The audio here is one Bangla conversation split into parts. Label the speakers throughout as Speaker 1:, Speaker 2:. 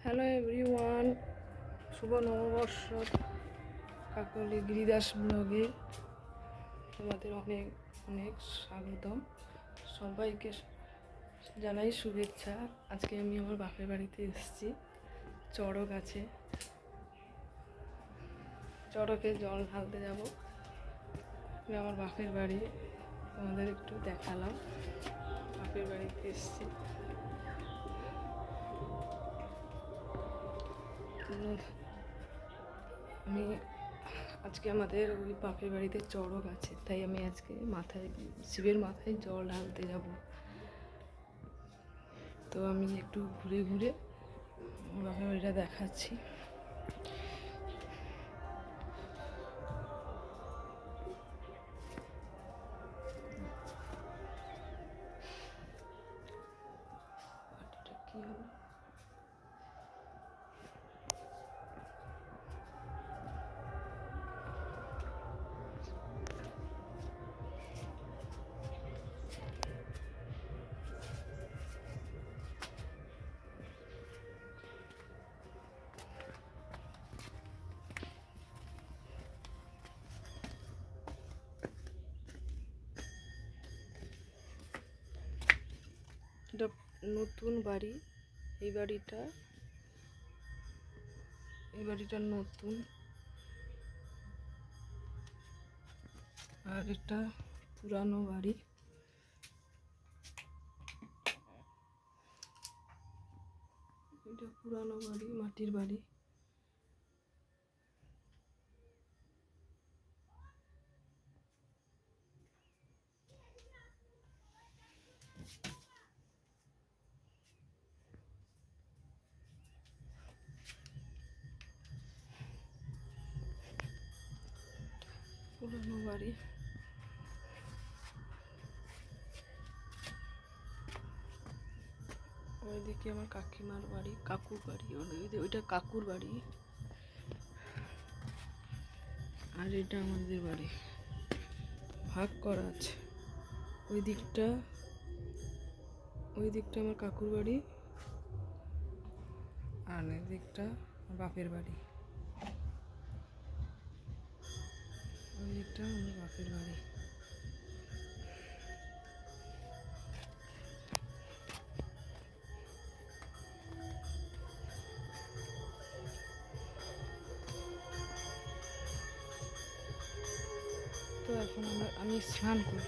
Speaker 1: হ্যালো এভরিওয়ান, শুভ নববর্ষ। কাকলি গিরিদাস ব্লগে তোমাদের অনেক অনেক স্বাগতম। সবাইকে জানাই শুভেচ্ছা। আজকে আমি আমার বাপের বাড়িতে এসেছি। চড়ক আছে, চড়কে জল ঢালতে যাব। আমার বাপের বাড়ি তোমাদের একটু দেখালাম। বাপের বাড়িতে এসেছি। আমি আজকে আমাদের ওই বাপের বাড়িতে চড়ক আছে, তাই আমি আজকে শিবের মাথায় জল ঢালতে যাব। তো আমি একটু ঘুরে ঘুরে বাপের বাড়িটা দেখাচ্ছি। কি হলো? এটা নতুন বাড়ি। এই বাড়িটা নতুন, আর এটা পুরানো বাড়ি। এটা পুরানো বাড়ি, মাটির বাড়ি। পুরানো বাড়ি। ওইদিকে আমার কাকিমার বাড়ি, কাকুর বাড়ি। ওইটা কাকুর বাড়ি, আর এটা আমাদের বাড়ি। ভাগ করা আছে। ওই দিকটা আমার কাকুর বাড়ি, আর এই দিকটা বাপের বাড়ি। ওই দিকটা আমার বাপের বাড়ি। তো এখন আমি স্নান করি।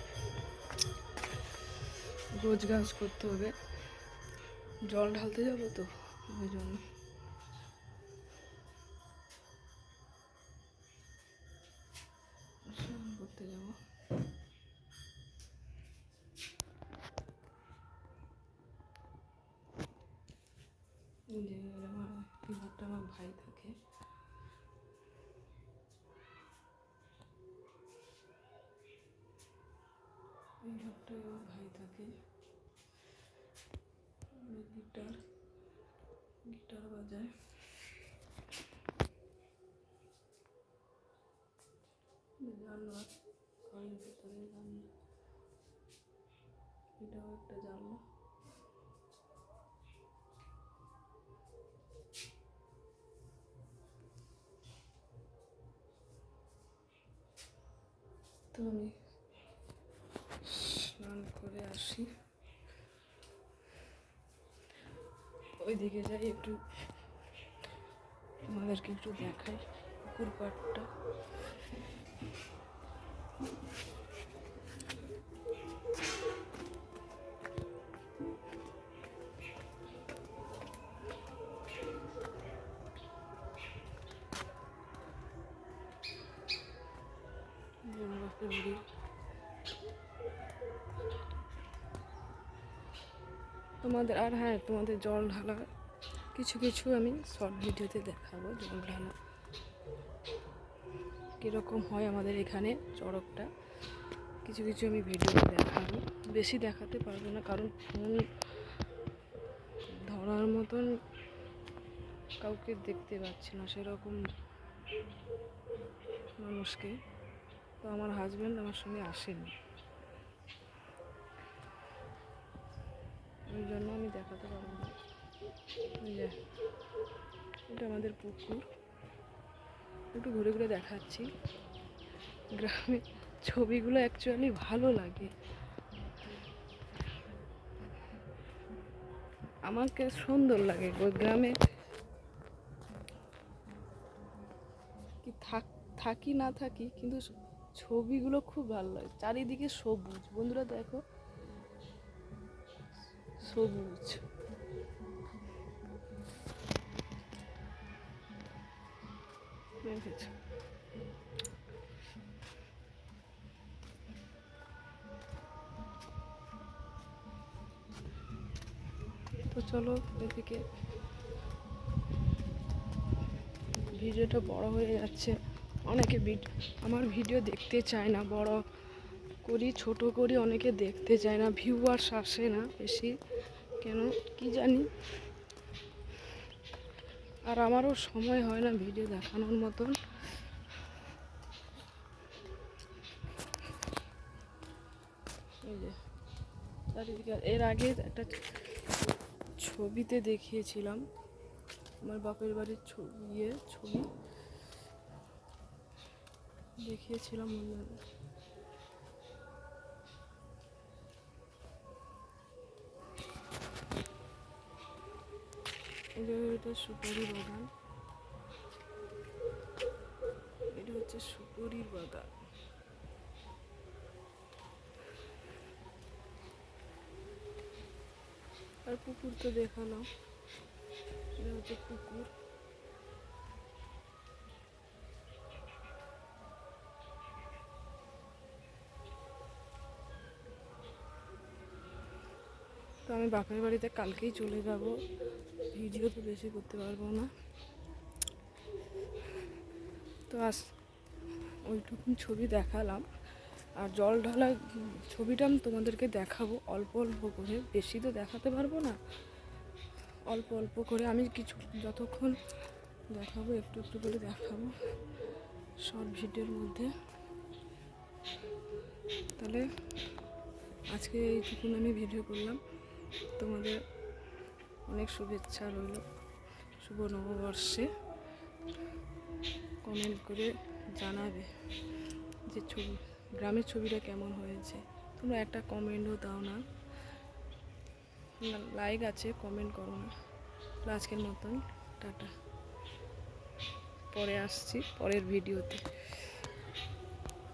Speaker 1: রোজ কাজ করতে হবে, জল ঢালতে যাবো তো ওই জন্য। স্নান করতে যাবো। যে এই ঘরটা আমার ভাই থাকে। এই ঘরটায় আমার ভাই থাকে। গিটার বাজায়। জানলা, ঘরের ভিতরে জানলা। এটাও একটা জানলা। তো আমি স্নান করে আসি, ওইদিকে যাই, একটু আমাদেরকে একটু দেখাই পুকুর পাড়টা। তোমাদের তোমাদের জল ঢালা কিছু কিছু আমি শর্ট ভিডিওতে দেখাবো। জল ঢালা কীরকম হয় আমাদের এখানে চড়কটা, কিছু কিছু আমি ভিডিওতে দেখাবো। বেশি দেখাতে পারবো না, কারণ ফোন ধরার মতন কাউকে দেখতে পাচ্ছি না, সেরকম মানুষকে। তো আমার হাজব্যান্ড আমার সঙ্গে আসেনি, ওই জন্য আমি দেখাতে পারবো না। এটা আমাদের পুকুর, একটু ঘুরে ঘুরে দেখাচ্ছি। গ্রামের ছবিগুলো অ্যাকচুয়ালি ভালো লাগে, আমাকে সুন্দর লাগে। গ্রামে কি থাকি না থাকি, কিন্তু ছবিগুলো খুব ভালো লাগে। চারিদিকে সবুজ, বন্ধুরা দেখো, সবুজ। দেখেছ, তো চলো এদিকে। ভিডিওটা বড় হয়ে যাচ্ছে, অনেকে আমার ভিডিও দেখতে চায় না, বড় করি ছোট করি, অনেকে দেখতে চায় না, ভিউয়ার্স আসে না বেশি, কেন কি জানি। আর আমারও সময় হয় না ভিডিও দেখানোর মতন। এই যে চারিদিকে, এর আগে একটা ছবিতে দেখিয়েছিলাম আমার বাপের বাড়ির ছবি দেখিয়েছিলাম। এটা সুপারি বাগান, এটা হচ্ছে সুপারির বাগান। আর পুকুর তো দেখালাম, এটা হচ্ছে পুকুর। তো আমি বাপের বাড়িতে কালকেই চলে যাব, ভিডিও তো বেশি করতে পারবো না। তো ওইটুকুন ছবি দেখালাম, আর জল ঢালা ছবিটা আমি তোমাদেরকে দেখাবো অল্প অল্প করে, বেশি তো দেখাতে পারবো না, অল্প অল্প করে আমি কিছু যতক্ষণ দেখাবো একটু একটু করে দেখাবো শর্ট ভিডিওর মধ্যে। তাহলে আজকে এইটুকুন আমি ভিডিও করলাম। তোমাদের অনেক শুভেচ্ছা রইল শুভ নববর্ষে। কমেন্ট করে জানাবে যে গ্রামের ছবিটা কেমন হয়েছে। তোমরা একটা কমেন্টও দাও না, লাইক আছে কমেন্ট করো না। আজকের মতন টাটা, পরে আসছি পরের ভিডিওতে।